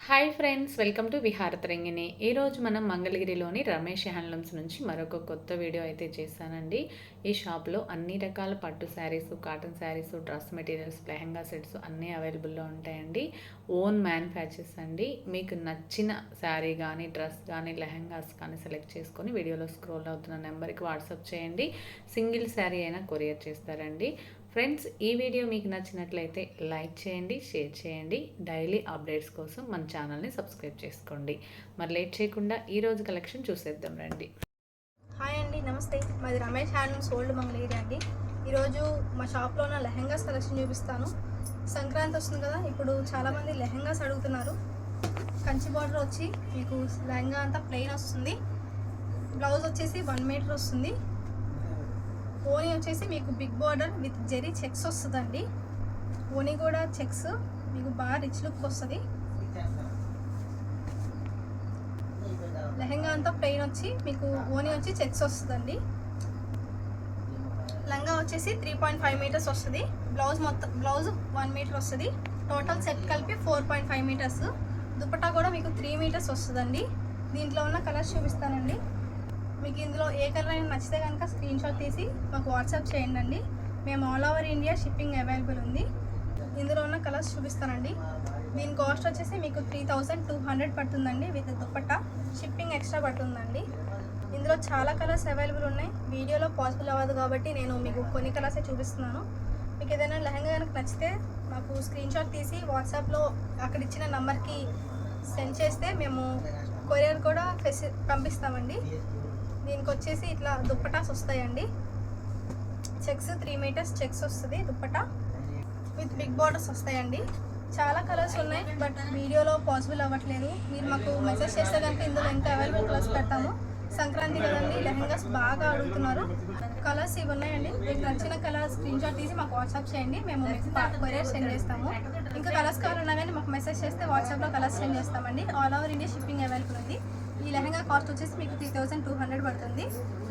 Hi friends, welcome to Viharatarangini. ఈరోజు మనం మంగళగిరిలోని రమేష్ హ్యాండ్లూమ్స్ నుంచి మరొక కొత్త వీడియో అయితే చేశానండి. ఈ షాప్లో అన్ని రకాల పట్టు saris, cotton saris, dress materials, lehenga sets అన్నీ అవైలబుల్లో ఉంటాయండి. ఓన్ మ్యానుఫ్యాక్చర్స్ అండి. మీకు నచ్చిన శారీ కానీ, డ్రెస్ కానీ, లెహంగాస్ కానీ సెలెక్ట్ చేసుకొని వీడియోలో స్క్రోల్ అవుతున్న నెంబర్కి వాట్సాప్ చేయండి. సింగిల్ శారీ అయినా కొరియర్ చేస్తారండి. ఫ్రెండ్స్, ఈ వీడియో మీకు నచ్చినట్లయితే లైక్ చేయండి, షేర్ చేయండి. డైలీ అప్డేట్స్ కోసం మన ఛానల్ని సబ్స్క్రైబ్ చేసుకోండి. మరి లేట్ చేయకుండా ఈరోజు కలెక్షన్ చూసేద్దాం రండి. హాయ్ అండి, నమస్తే. మాది రమేష్ హ్యాండ్లూమ్స్ ఓల్డ్ మంగళగిరి అండి. ఈరోజు మా షాప్లో ఉన్న లెహంగాస్ కలెక్షన్ చూపిస్తాను. సంక్రాంతి వస్తుంది కదా, ఇప్పుడు చాలామంది లెహంగాస్ అడుగుతున్నారు. కంచి బార్డర్ వచ్చి మీకు లెహంగా అంతా ప్లెయిన్ వస్తుంది. బ్లౌజ్ వచ్చేసి 1 మీటర్ వస్తుంది. ఓనీ వచ్చేసి మీకు big border with zari checks వస్తుందండి. ఓనీ కూడా చెక్స్ మీకు బాగా రిచ్ లుక్ వస్తుంది. లెహంగా అంతా ప్లెయిన్ వచ్చి మీకు ఓనీ వచ్చి చెక్స్ వస్తుందండి. లంగా వచ్చేసి 3.5 మీటర్స్ వస్తుంది. బ్లౌజ్ 1 మీటర్ వస్తుంది. టోటల్ సెట్ కలిపి 4.5 మీటర్స్. దుపట్టా కూడా మీకు 3 మీటర్స్ వస్తుందండి. దీంట్లో ఉన్న కలర్స్ చూపిస్తానండి. మీకు ఇందులో ఏ కలర్ అయినా నచ్చితే కనుక స్క్రీన్ షాట్ తీసి మాకు వాట్సాప్ చేయండి అండి. మేము all over India shipping available ఉంది. ఇందులో ఉన్న కలర్స్ చూపిస్తానండి. దీని కాస్ట్ వచ్చేసి మీకు 3200 పడుతుందండి. విత్ దుపట్టా షిప్పింగ్ ఎక్స్ట్రా పడుతుందండి. ఇందులో చాలా కలర్స్ అవైలబుల్ ఉన్నాయి. వీడియోలో పాసిబుల్ అవ్వదు కాబట్టి నేను మీకు కొన్ని కలర్సే చూపిస్తున్నాను. మీకు ఏదైనా లెహంగా కనుక నచ్చితే మాకు స్క్రీన్ షాట్ తీసి వాట్సాప్లో అక్కడ ఇచ్చిన నెంబర్కి సెండ్ చేస్తే మేము కొరియర్ కూడా పంపిస్తామండి. దీనికి వచ్చేసి ఇట్లా దుప్పటాస్ వస్తాయండి. చెక్స్ 3 మీటర్స్ చెక్స్ వస్తుంది. దుప్పటా విత్ బిగ్ బార్డర్స్ వస్తాయండి. చాలా కలర్స్ ఉన్నాయి, బట్ వీడియోలో పాసిబుల్ అవ్వట్లేదు. మీరు మాకు మెసేజ్ చేస్తే కనుక ఇందులో ఇంకా అవైలబుల్ కలర్స్ పెడతాము. సంక్రాంతి కదండి, లెహంగాస్ బాగా అడుగుతున్నారు. కలర్స్ ఇవి ఉన్నాయండి. మీకు నచ్చిన కలర్ స్క్రీన్ షాట్ తీసి మాకు వాట్సాప్ చేయండి. మేము మీకు కొరియర్ సెండ్ చేస్తాము. ఇంకా కలర్స్ కావాలన్నా కానీ మాకు మెసేజ్ చేస్తే వాట్సాప్లో కలర్స్ సెండ్ చేస్తామండి. All over India shipping available ఉంది. ఈ లెహంగా కాస్ట్ వచ్చేసి మీకు 3200 పడుతుంది.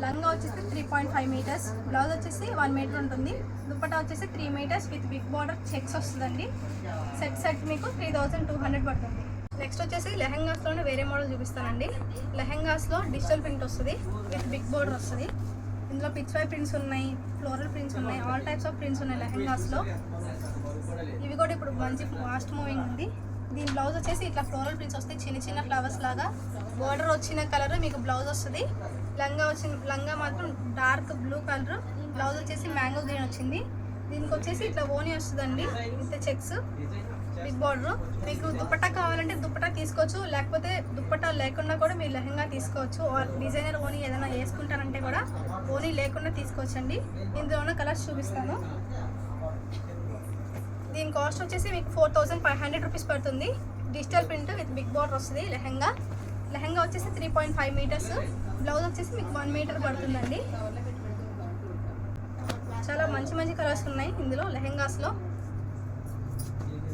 లంగా వచ్చేసి 3.5 మీటర్స్. బ్లౌజ్ వచ్చేసి 1 మీటర్ ఉంటుంది. దుపట్టా వచ్చేసి 3 metres with big border checks వస్తుందండి. సెట్ మీకు 3200 పడుతుంది. నెక్స్ట్ వచ్చేసి లెహంగాస్లోనే వేరే మోడల్ చూపిస్తానండి. లెహంగాస్లో డిజిటల్ ప్రింట్ వస్తుంది విత్ బిగ్ బార్డర్ వస్తుంది. ఇందులో పిచ్ వై ప్రింట్స్ ఉన్నాయి, ఫ్లోరల్ ప్రింట్స్ ఉన్నాయి, ఆల్ టైప్స్ ఆఫ్ ప్రింట్స్ ఉన్నాయి లెహంగాస్లో. ఇవి కూడా ఇప్పుడు మంచి ఫాస్ట్ మూవింగ్ ఉంది. దీని బ్లౌజ్ వచ్చేసి ఇట్లా ఫ్లోరల్ ప్రింట్స్ వస్తాయి, చిన్న చిన్న ఫ్లవర్స్ లాగా. బార్డర్ వచ్చిన కలర్ మీకు బ్లౌజ్ వస్తుంది. లంగా మాత్రం డార్క్ బ్లూ కలర్. బ్లౌజ్ వచ్చేసి మ్యాంగో గ్రీన్ వచ్చింది. దీనికి వచ్చేసి ఇట్లా ఓనీ వస్తుందండి విత్ చెక్స్, బిగ్ బార్డర్. మీకు దుపట్టా కావాలంటే దుపట్టా తీసుకోవచ్చు, లేకపోతే దుపట్టా లేకుండా కూడా మీరు లెహంగా తీసుకోవచ్చు. డిజైనర్ ఓనీ ఏదైనా వేసుకుంటారంటే కూడా ఓనీ లేకుండా తీసుకోవచ్చండి. ఇందులో ఉన్న కలర్స్ చూపిస్తాను. దీని కాస్ట్ వచ్చేసి మీకు 4500 రూపీస్ పడుతుంది. Digital print with big border వస్తుంది. లెహంగా వచ్చేసి 3.5 మీటర్స్. బ్లౌజ్ వచ్చేసి మీకు 1 మీటర్ పడుతుందండి. చాలా మంచి కలర్స్ ఉన్నాయి ఇందులో లెహంగాస్లో.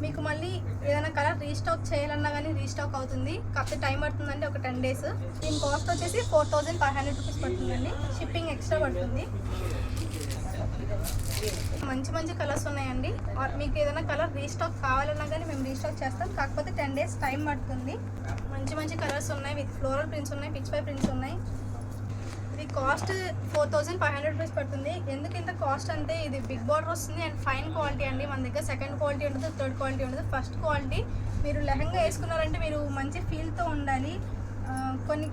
మీకు మళ్ళీ ఏదైనా కలర్ రీస్టాక్ చేయాలన్నా కానీ రీస్టాక్ అవుతుంది, కాకపోతే టైం పడుతుందండి, ఒక 10 డేస్. దీని కాస్ట్ వచ్చేసి 4500 రూపీస్ పడుతుందండి. షిప్పింగ్ ఎక్స్ట్రా పడుతుంది. మంచి కలర్స్ ఉన్నాయండి. మీకు ఏదైనా కలర్ రీస్టాక్ కావాలన్నా కానీ మేము రీస్టాక్ చేస్తాం, కాకపోతే 10 డేస్ టైం పడుతుంది. మంచి కలర్స్ ఉన్నాయి, విత్ ఫ్లోరల్ ప్రింట్స్ ఉన్నాయి, పిచ్ వై ప్రింట్స్ ఉన్నాయి. ఇది కాస్ట్ 4500 రూపీస్ పడుతుంది. ఎందుకు ఇంత కాస్ట్ అంటే ఇది బిగ్ బార్డర్ వస్తుంది అండ్ ఫైన్ క్వాలిటీ అండి. మన దగ్గర సెకండ్ క్వాలిటీ ఉండదు, థర్డ్ క్వాలిటీ ఉండదు, ఫస్ట్ క్వాలిటీ. మీరు లెహంగా వేసుకున్నారంటే మీరు మంచి ఫీల్తో ఉండాలి. కొన్ని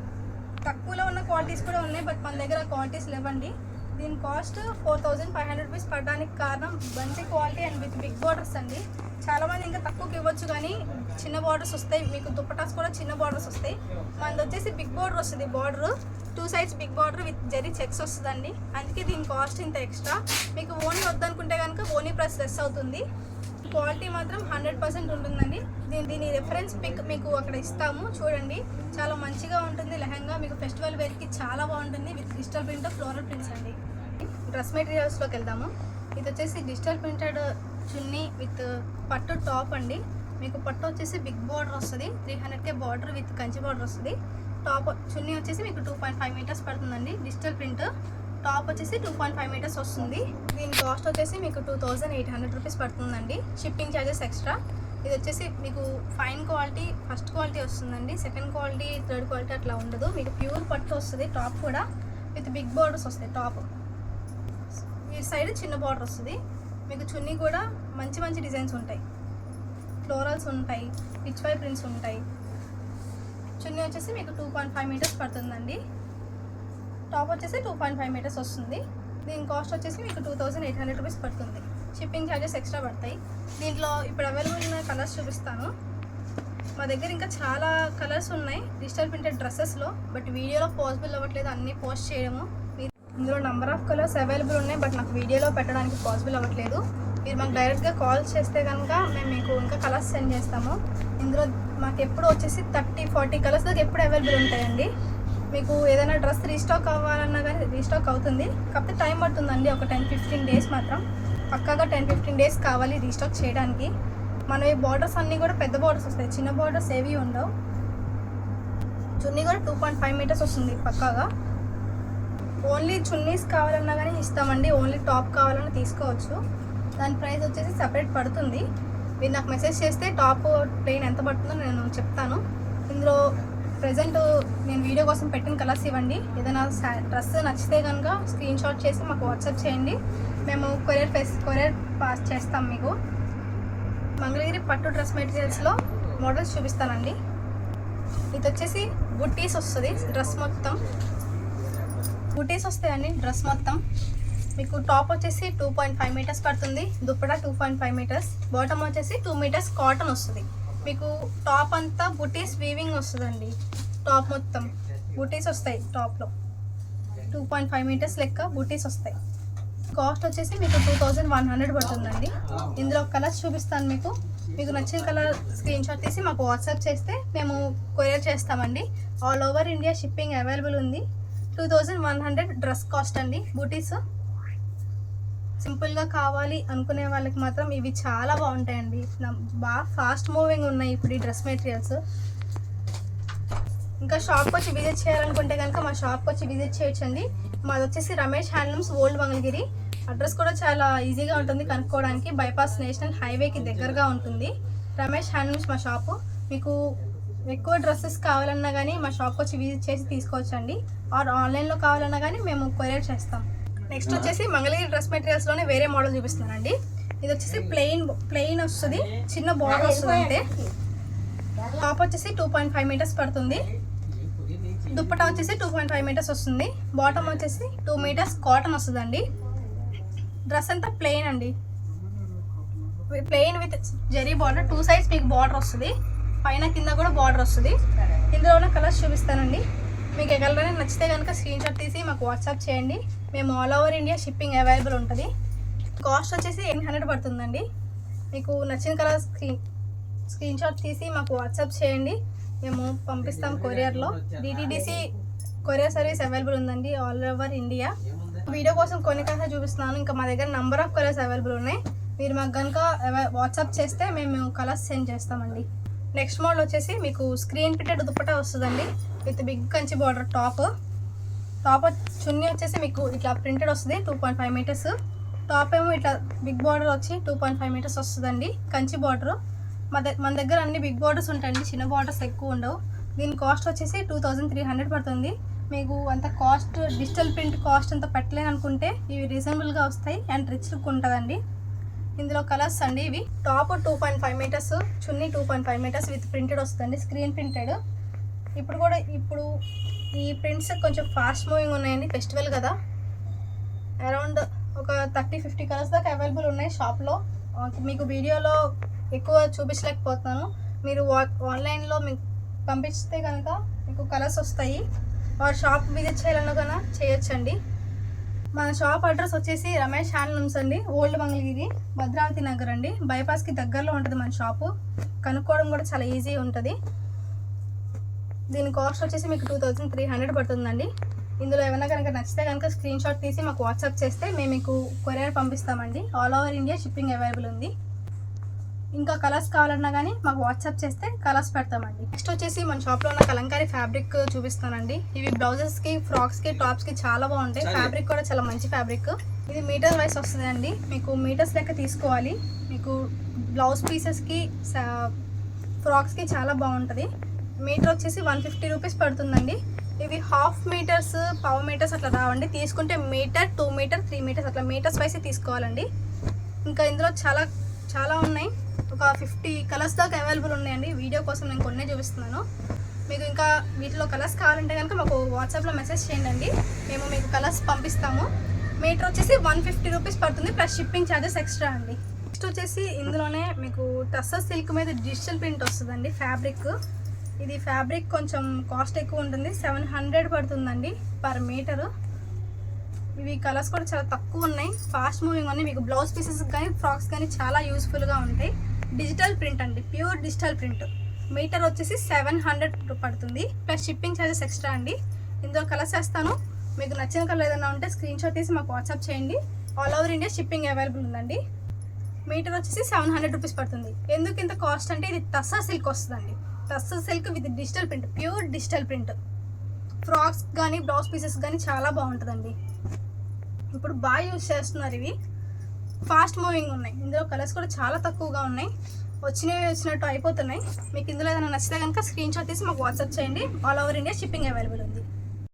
తక్కువలో ఉన్న క్వాలిటీస్ కూడా ఉన్నాయి, బట్ మన దగ్గర క్వాలిటీస్ లేవండి. దీని కాస్ట్ 4500 రూపీస్ పడడానికి కారణం మంచి quality and with big borders అండి. చాలామంది ఇంకా తక్కువకి ఇవ్వచ్చు, కానీ చిన్న బార్డర్స్ వస్తాయి. మీకు దుపటాస్ కూడా చిన్న బార్డర్స్ వస్తాయి. మనది వచ్చేసి బిగ్ బార్డర్ వస్తుంది. Border 2 sides big border with zari checks వస్తుందండి. అందుకే దీని కాస్ట్ ఇంత ఎక్స్ట్రా. మీకు ఓనీ వద్దనుకుంటే కనుక ఓనీ ప్రైస్ లెస్ అవుతుంది. క్వాలిటీ మాత్రం 100% ఉంటుందండి. దీని రెఫరెన్స్ పిక్ మీకు అక్కడ ఇస్తాము, చూడండి. చాలా మంచిగా ఉంటుంది లెహంగా. మీకు ఫెస్టివల్ వేర్కి చాలా బాగుంటుంది with digital print, floral prints అండి. డ్రెస్ మెటీరియల్స్లోకి వెళ్దాము. ఇది వచ్చేసి డిజిటల్ ప్రింటెడ్ చున్నీ విత్ పట్టు టాప్ అండి. మీకు పట్టు వచ్చేసి బిగ్ బార్డర్ వస్తుంది, 300K border with Kanchi border వస్తుంది. టాప్ చున్నీ వచ్చేసి మీకు 2.5 మీటర్స్ పడుతుందండి. Digital print. టాప్ వచ్చేసి 2.5 మీటర్స్ వస్తుంది. దీని కాస్ట్ వచ్చేసి మీకు 2800 రూపీస్ పడుతుందండి. Shipping charges extra. ఇది వచ్చేసి మీకు ఫైన్ క్వాలిటీ ఫస్ట్ క్వాలిటీ వస్తుందండి, సెకండ్ క్వాలిటీ థర్డ్ క్వాలిటీ అట్లా ఉండదు. మీకు ప్యూర్ పట్టు వస్తుంది. టాప్ కూడా విత్ బిగ్ బార్డర్స్ వస్తాయి. టాప్ ఈ సైడ్ చిన్న బార్డర్ వస్తుంది. మీకు చున్నీ కూడా మంచి మంచి డిజైన్స్ ఉంటాయి. ఫ్లోరల్స్ ఉంటాయి, పిచ్ వై ప్రింట్స్ ఉంటాయి. చున్నీ వచ్చేసి మీకు 2.5 మీటర్స్ పడుతుందండి. టాప్ వచ్చేసి 2.5 మీటర్స్ వస్తుంది. దీని కాస్ట్ వచ్చేసి మీకు 2800 రూపీస్ పడుతుంది. షిప్పింగ్ ఛార్జెస్ ఎక్స్ట్రా పడతాయి. దీంట్లో ఇప్పుడు అవైలబుల్ ఉన్న కలర్స్ చూపిస్తాను. మా దగ్గర ఇంకా చాలా కలర్స్ ఉన్నాయి డిజిటల్ ప్రింటెడ్ డ్రెస్సెస్లో, బట్ వీడియోలో పాసిబుల్ అవ్వట్లేదు అన్నీ పోస్ట్ చేయడము. ఇందులో నెంబర్ ఆఫ్ కలర్స్ అవైలబుల్ ఉన్నాయి, బట్ నాకు వీడియోలో పెట్టడానికి పాసిబుల్ అవ్వట్లేదు. మీరు మాకు డైరెక్ట్గా కాల్ చేస్తే కనుక మేము మీకు ఇంకా కలర్స్ సెండ్ చేస్తాము. ఇందులో మాకు ఎప్పుడు వచ్చేసి 30-40 కలర్స్ దాకా ఎప్పుడు అవైలబుల్ ఉంటాయండి. మీకు ఏదైనా డ్రెస్ రీస్టాక్ అవ్వాలన్నా కానీ రీస్టాక్ అవుతుంది, కాకపోతే టైం పడుతుందండి. ఒక 10-15 డేస్ మాత్రం పక్కాగా 10-15 డేస్ కావాలి రీస్టాక్ చేయడానికి. మన ఈ బార్డర్స్ అన్నీ కూడా పెద్ద బార్డర్స్ వస్తాయి, చిన్న బార్డర్స్ ఏవి ఉండవు. చున్నీ కూడా 2.5 మీటర్స్ వస్తుంది పక్కాగా. ఓన్లీ చున్నీస్ కావాలన్నా కానీ ఇస్తామండి, ఓన్లీ టాప్ కావాలన్నా తీసుకోవచ్చు. దాని ప్రైస్ వచ్చేసి సపరేట్ పడుతుంది. మీరు నాకు మెసేజ్ చేస్తే టాప్ ప్లెయిన్ ఎంత పడుతుందో నేను చెప్తాను. ఇందులో ప్రజెంట్ నేను వీడియో కోసం పెట్టిన కలర్స్ ఇవ్వండి. ఏదైనా డ్రెస్ నచ్చితే కనుక స్క్రీన్ షాట్ చేసి మాకు వాట్సాప్ చేయండి, మేము కొరియర్ పాస్ చేస్తాం మీకు. మంగళగిరి పట్టు డ్రెస్ మెటీరియల్స్లో మోడల్స్ చూపిస్తానండి. ఇది వచ్చేసి బుట్టీస్ వస్తుంది, డ్రెస్ మొత్తం బుటీస్ వస్తాయండి. డ్రెస్ మొత్తం మీకు టాప్ వచ్చేసి 2.5 మీటర్స్ పడుతుంది, దుప్పటా 2.5 మీటర్స్, బాటమ్ వచ్చేసి 2 మీటర్స్ కాటన్ వస్తుంది. మీకు టాప్ అంతా బుటీస్ వీవింగ్ వస్తుందండి. టాప్ మొత్తం బుటీస్ వస్తాయి. టాప్లో 2.5 మీటర్స్ లెక్క బుటీస్ వస్తాయి. కాస్ట్ వచ్చేసి మీకు 2100 పడుతుందండి. ఇందులో కలర్స్ చూపిస్తాను మీకు. మీకు నచ్చిన కలర్ స్క్రీన్ షాట్ తీసి మాకు వాట్సాప్ చేస్తే మేము కొరియర్ చేస్తామండి. All over India shipping available ఉంది. 2100 డ్రెస్ కాస్ట్ అండి. బూటీస్ సింపుల్గా కావాలి అనుకునే వాళ్ళకి మాత్రం ఇవి చాలా బాగుంటాయండి. బాగా ఫాస్ట్ మూవింగ్ ఉన్నాయి ఇప్పుడు ఈ డ్రెస్ మెటీరియల్స్. ఇంకా షాప్కి వచ్చి విజిట్ చేయాలనుకుంటే కనుక మా షాప్కి వచ్చి విజిట్ చేయొచ్చండి. మాది వచ్చేసి Ramesh handlooms old Mangalagiri. Address కూడా చాలా ఈజీగా ఉంటుంది కనుక్కోవడానికి. బైపాస్ నేషనల్ హైవేకి దగ్గరగా ఉంటుంది రమేష్ హ్యాండ్లూమ్స్ మా షాపు. మీకు ఎక్కువ డ్రెస్సెస్ కావాలన్నా కానీ మా షాప్కి వచ్చి విజిట్ చేసి తీసుకోవచ్చండి. ఆర్ ఆన్లైన్లో కావాలన్నా కానీ మేము కొరియర్ చేస్తాం. నెక్స్ట్ వచ్చేసి మంగళగిరి డ్రెస్ మెటీరియల్స్లోనే వేరే మోడల్ చూపిస్తున్నానండి. ఇది వచ్చేసి ప్లెయిన్ వస్తుంది, చిన్న బార్డర్ వస్తుంది అంతే. టాప్ వచ్చేసి 2.5 మీటర్స్ పడుతుంది, దుప్పటా వచ్చేసి 2.5 మీటర్స్ వస్తుంది, బాటమ్ వచ్చేసి 2 మీటర్స్ కాటన్ వస్తుందండి. డ్రెస్ అంతా ప్లెయిన్ అండి, plain with zari border. 2 sides మీకు బార్డర్ వస్తుంది, పైన కింద కూడా బార్డర్ వస్తుంది. ఇందులో ఉన్న కలర్స్ చూపిస్తానండి. మీకు ఎక్కడైనా నచ్చితే కనుక స్క్రీన్ షాట్ తీసి మాకు వాట్సాప్ చేయండి. మేము all over India shipping available ఉంటుంది. కాస్ట్ వచ్చేసి 800 పడుతుందండి. మీకు నచ్చిన కలర్ స్క్రీన్ షాట్ తీసి మాకు వాట్సాప్ చేయండి, మేము పంపిస్తాం కొరియర్లో. డిటిడిసి కొరియర్ సర్వీస్ అవైలబుల్ ఉందండి ఆల్ ఓవర్ ఇండియా. వీడియో కోసం కొన్ని కలర్స్ చూపిస్తున్నాను. ఇంకా మా దగ్గర నెంబర్ ఆఫ్ కలర్స్ అవైలబుల్ ఉన్నాయి. మీరు మాకు కనుక వాట్సాప్ చేస్తే మేము కలర్స్ సెండ్ చేస్తామండి. నెక్స్ట్ మోడల్ వచ్చేసి మీకు స్క్రీన్ ప్రింటెడ్ దుప్పటా వస్తుందండి with big Kanchi border. Top chunni వచ్చేసి మీకు ఇట్లా ప్రింటెడ్ వస్తుంది 2.5 మీటర్స్. టాప్ ఏమో ఇట్లా బిగ్ బార్డర్ వచ్చి 2.5 మీటర్స్ వస్తుందండి, కంచి బార్డర్. మన దగ్గర అన్ని బిగ్ బార్డర్స్ ఉంటాయండి, చిన్న బార్డర్స్ ఎక్కువ ఉండవు. దీని కాస్ట్ వచ్చేసి 2300 పడుతుంది. మీకు అంత కాస్ట్ డిజిటల్ ప్రింట్ కాస్ట్ అంత పెట్టలేని అనుకుంటే ఇవి రీజనబుల్గా వస్తాయి అండ్ రిచ్ లుక్ ఉంటుందండి. ఇందులో కలర్స్ అండి. ఇవి టాప్ 2.5 మీటర్స్, చున్నీ 2.5 మీటర్స్ విత్ ప్రింటెడ్ వస్తుందండి, స్క్రీన్ ప్రింటెడ్. ఇప్పుడు ఈ ప్రింట్స్ కొంచెం ఫాస్ట్ మూవింగ్ ఉన్నాయండి, ఫెస్టివల్ కదా. అరౌండ్ ఒక 30-50 కలర్స్ దాకా అవైలబుల్ ఉన్నాయి షాప్లో. మీకు వీడియోలో ఎక్కువ చూపించలేకపోతున్నాను. మీరు ఆన్లైన్లో మీకు పంపిస్తే కనుక మీకు కలర్స్ వస్తాయి. వారు షాప్ విజిట్ చేయాలన్నా కన్నా చేయొచ్చండి. మన షాప్ అడ్రస్ వచ్చేసి రమేష్ హ్యాండ్లూమ్స్ అండి, ఓల్డ్ మంగళగిరి, భద్రావతి నగర్ అండి. బైపాస్కి దగ్గరలో ఉంటుంది మన షాపు. కనుక్కోవడం కూడా చాలా ఈజీ ఉంటుంది. దీని కాస్ట్ వచ్చేసి మీకు 2300 పడుతుందండి. ఇందులో ఏమైనా కనుక నచ్చితే కనుక స్క్రీన్ షాట్ తీసి మాకు వాట్సాప్ చేస్తే మేము మీకు కొరియర్ పంపిస్తామండి. All over India shipping available ఉంది. ఇంకా కలర్స్ కావాలన్నా కానీ మాకు వాట్సాప్ చేస్తే కలర్స్ పెడతామండి. నెక్స్ట్ వచ్చేసి మన షాప్లో ఉన్న కలంకారీ ఫ్యాబ్రిక్ చూపిస్తానండి. ఇవి బ్లౌజెస్కి, ఫ్రాక్స్కి, టాప్స్కి చాలా బాగుంటాయి. ఫ్యాబ్రిక్ కూడా చాలా మంచి ఫ్యాబ్రిక్. ఇది మీటర్ వైస్ వస్తుంది అండి. మీకు మీటర్స్ లెక్క తీసుకోవాలి. మీకు బ్లౌజ్ పీసెస్కి ఫ్రాక్స్కి చాలా బాగుంటుంది. మీటర్ వచ్చేసి 150 రూపీస్ పడుతుందండి. ఇవి హాఫ్ మీటర్స్, పావు మీటర్స్ అట్లా రావండి. తీసుకుంటే మీటర్, 2 మీటర్, 3 మీటర్స్ అట్లా మీటర్స్ వైసే తీసుకోవాలండి. ఇంకా ఇందులో చాలా చాలా ఉన్నాయి. ఒక 50 కలర్స్ దాకా అవైలబుల్ ఉన్నాయండి. వీడియో కోసం నేను కొన్నే చూపిస్తున్నాను. మీకు ఇంకా వీటిలో కలర్స్ కావాలంటే కనుక మాకు వాట్సాప్లో మెసేజ్ చేయండి, మేము మీకు కలర్స్ పంపిస్తాము. మీటర్ వచ్చేసి 150 రూపీస్ పడుతుంది, ప్లస్ షిప్పింగ్ ఛార్జెస్ ఎక్స్ట్రా అండి. నెక్స్ట్ వచ్చేసి ఇందులోనే మీకు టస్సర్ సిల్క్ మీద డిజిటల్ ప్రింట్ వస్తుందండి. ఫ్యాబ్రిక్, ఇది ఫ్యాబ్రిక్ కొంచెం కాస్ట్ ఎక్కువ ఉంటుంది, 700 పడుతుందండి పర్ మీటరు. ఇవి కలర్స్ కూడా చాలా తక్కువ ఉన్నాయి, ఫాస్ట్ మూవింగ్ ఉన్నాయి. మీకు బ్లౌజ్ పీసెస్ కానీ ఫ్రాక్స్ కానీ చాలా యూస్ఫుల్గా ఉంటాయి. డిజిటల్ ప్రింట్ అండి, ప్యూర్ డిజిటల్ ప్రింట్. మీటర్ వచ్చేసి 700 పడుతుంది, ప్లస్ షిప్పింగ్ ఛార్జెస్ ఎక్స్ట్రా అండి. ఇందులో కలర్స్ వేస్తాను, మీకు నచ్చిన కలర్ ఏదైనా ఉంటే స్క్రీన్ షాట్ తీసి మాకు వాట్సాప్ చేయండి. All over India shipping available ఉందండి. మీటర్ వచ్చేసి 700 రూపీస్ పడుతుంది. ఎందుకు ఇంత కాస్ట్ అంటే ఇది టస్సర్ సిల్క్ వస్తుందండి. Tussar silk with digital print, pure digital print. Frocks కానీ బ్లౌజ్ పీసెస్ కానీ చాలా బాగుంటుందండి. ఇప్పుడు బాగా యూజ్ చేస్తున్నారు. ఇవి ఫాస్ట్ మూవింగ్ ఉన్నాయి. ఇందులో కలర్స్ కూడా చాలా తక్కువగా ఉన్నాయి, వచ్చినట్టు అయిపోతున్నాయి. మీకు ఇందులో ఏదైనా నచ్చితే కనుక స్క్రీన్ షాట్ తీసి మాకు వాట్సాప్ చేయండి. All over India shipping available ఉంది.